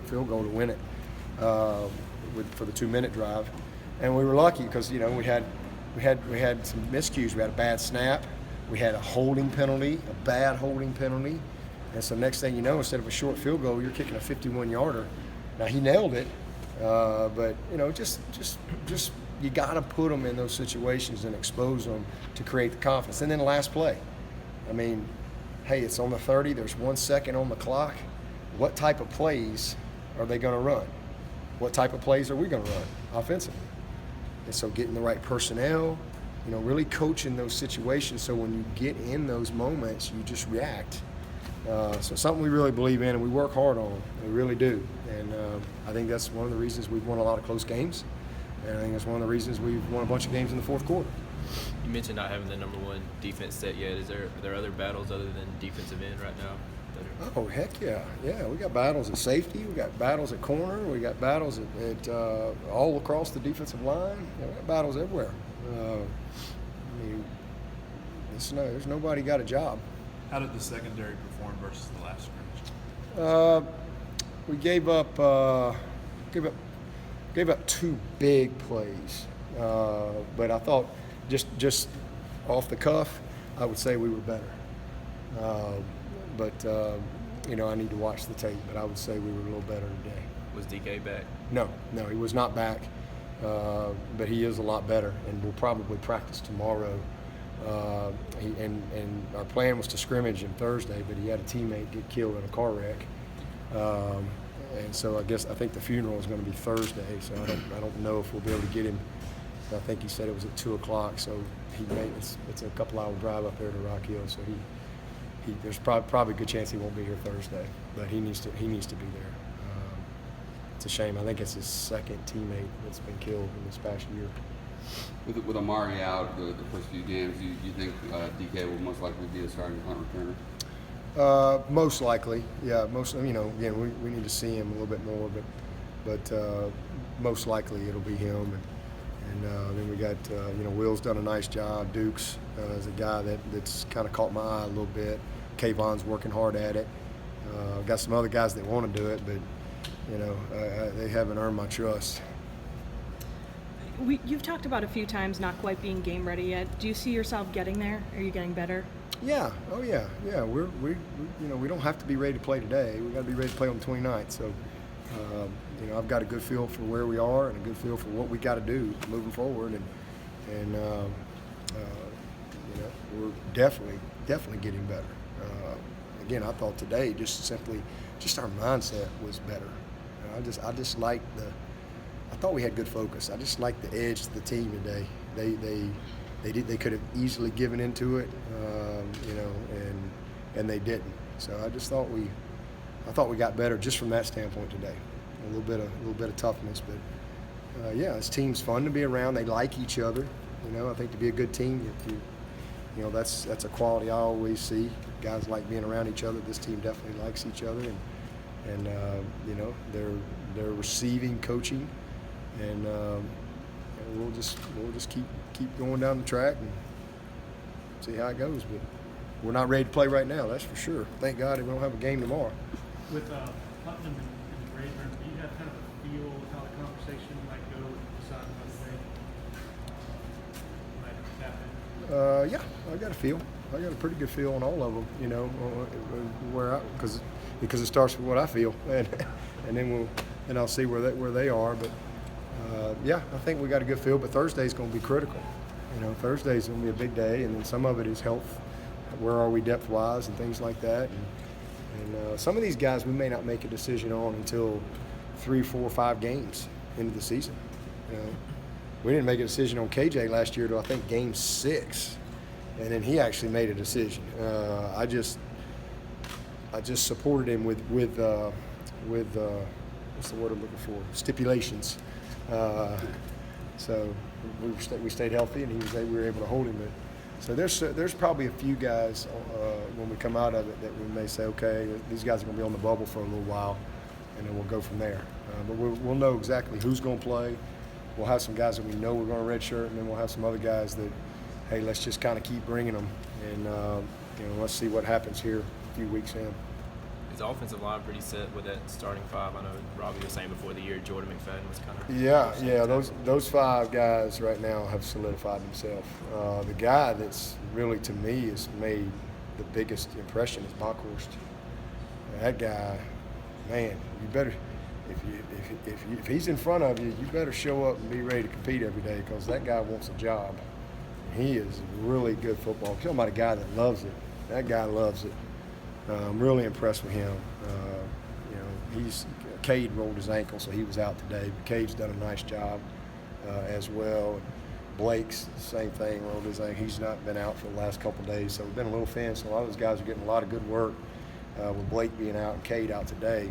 field goal to win it for the 2-minute drive, and we were lucky because we had some miscues. We had a bad snap, we had a holding penalty, a bad holding penalty, and so next thing you know, instead of a short field goal, you're kicking a 51-yarder. Now he nailed it, but just you got to put them in those situations and expose them to create the confidence. And then the last play, I mean, hey, it's on the 30. There's 1 second on the clock. What type of plays are they going to run? What type of plays are we going to run offensively? And so getting the right personnel, really coaching those situations so when you get in those moments, you just react. So something we really believe in and we work hard on. We really do. And I think that's one of the reasons we've won a lot of close games. And I think that's one of the reasons we've won a bunch of games in the fourth quarter. You mentioned not having the number one defense set yet. Are there other battles other than defensive end right now? Oh, heck yeah. Yeah, we got battles at safety. We got battles at corner. We got battles at all across the defensive line. We got battles everywhere. There's nobody got a job. How did the secondary perform versus the last scrimmage? We gave up 2 big plays, but I thought just off the cuff, I would say we were better. I need to watch the tape, but I would say we were a little better today. Was DK back? No, he was not back, but he is a lot better, and we'll probably practice tomorrow. And our plan was to scrimmage him Thursday, but he had a teammate get killed in a car wreck. And so I think the funeral is going to be Thursday, so I don't know if we'll be able to get him. I think he said it was at 2:00, so it's a couple-hour drive up there to Rock Hill, so there's probably a good chance he won't be here Thursday, but he needs to be there. It's a shame. I think it's his second teammate that's been killed in this past year. With Amari out the first few games, you think DK will most likely be a starting punt returner? Most likely, yeah. Again, we need to see him a little bit more, but most likely it'll be him. And then we got Will's done a nice job. Dukes is a guy that's kind of caught my eye a little bit. Kayvon's working hard at it. Got some other guys that want to do it, but they haven't earned my trust. You've talked about a few times not quite being game ready yet. Do you see yourself getting there? Are you getting better? Yeah. Oh yeah. Yeah. We don't have to be ready to play today. We got to be ready to play on the 29th. So, I've got a good feel for where we are and a good feel for what we got to do moving forward. And we're definitely getting better. Again, I thought today just our mindset was better. I just like I thought we had good focus. I just like the edge to the team today. They could have easily given into it, and they didn't. So I just thought we got better just from that standpoint today. A little bit of toughness, but this team's fun to be around. They like each other. I think to be a good team, that's a quality I always see. Guys like being around each other. This team definitely likes each other, and they're receiving coaching. And we'll just keep going down the track and see how it goes. But we're not ready to play right now, that's for sure. Thank God we don't have a game tomorrow. With Putnam and Braden, do you have kind of a feel of how the conversation might go with the side of the way? Yeah, I got a feel. I got a pretty good feel on all of them. Because it starts with what I feel, and then I'll see where they are. But I think we got a good feel. But Thursday's going to be critical. Thursday's going to be a big day, and then some of it is health. Where are we depth-wise and things like that. And some of these guys we may not make a decision on until 3, 4, 5 games into the season. We didn't make a decision on KJ last year till I think game 6, and then he actually made a decision. I just supported him with what's the word I'm looking for? Stipulations. So we stayed healthy, and we were able to hold him. So there's probably a few guys when we come out of it that we may say, okay, these guys are going to be on the bubble for a little while, and then we'll go from there. But we'll know exactly who's going to play. We'll have some guys that we know we're going to redshirt, and then we'll have some other guys that, hey, let's just kind of keep bringing them, and let's see what happens here a few weeks in. Is the offensive line pretty set with that starting five? I know Robbie was saying before the year Jordan McFadden was kind of Yeah. Those 5 guys right now have solidified themselves. The guy that's really, to me, has made the biggest impression is Bockhorst. That guy, man, you better if he's in front of you, you better show up and be ready to compete every day because that guy wants a job. He is really good football. Talking about a guy that loves it. That guy loves it. I'm really impressed with him. Cade rolled his ankle, so he was out today. But Cade's done a nice job as well. Blake's the same thing, rolled his ankle. He's not been out for the last couple of days, so we've been a little thin. So a lot of those guys are getting a lot of good work with Blake being out and Cade out today.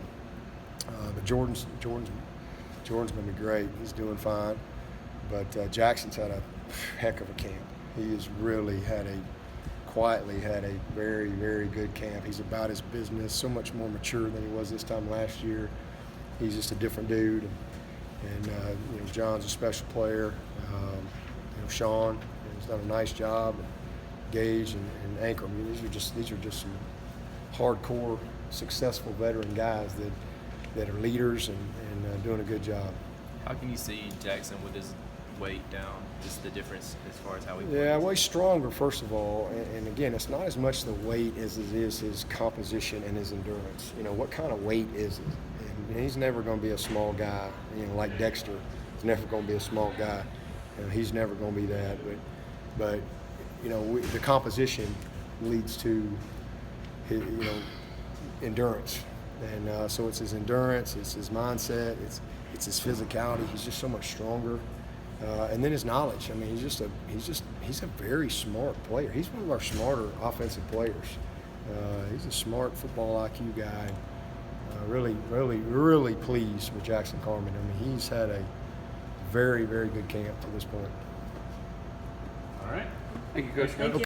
But Jordan's going to be great. He's doing fine. But Jackson's had a heck of a camp. He has really quietly had a very, very good camp. He's about his business, so much more mature than he was this time last year. He's just a different dude. And John's a special player. Sean has done a nice job. Gage and Anchor. I mean, these are just some hardcore, successful veteran guys that are leaders and doing a good job. How can you see Jackson with his weight down? Just the difference as far as how he plays? Yeah, well, he's stronger, first of all. And again, it's not as much the weight as it is his composition and his endurance. What kind of weight is it? And he's never going to be a small guy, like Dexter. He's never going to be a small guy. He's never going to be that. But the composition leads to his, endurance. And so it's his endurance, it's his mindset, it's his physicality. He's just so much stronger. And then his knowledge. I mean, he's a very smart player. He's one of our smarter offensive players. He's a smart football IQ guy. Really, really, really pleased with Jackson Carman. I mean, he's had a very, very good camp to this point. All right. Thank you, Coach. Thank you.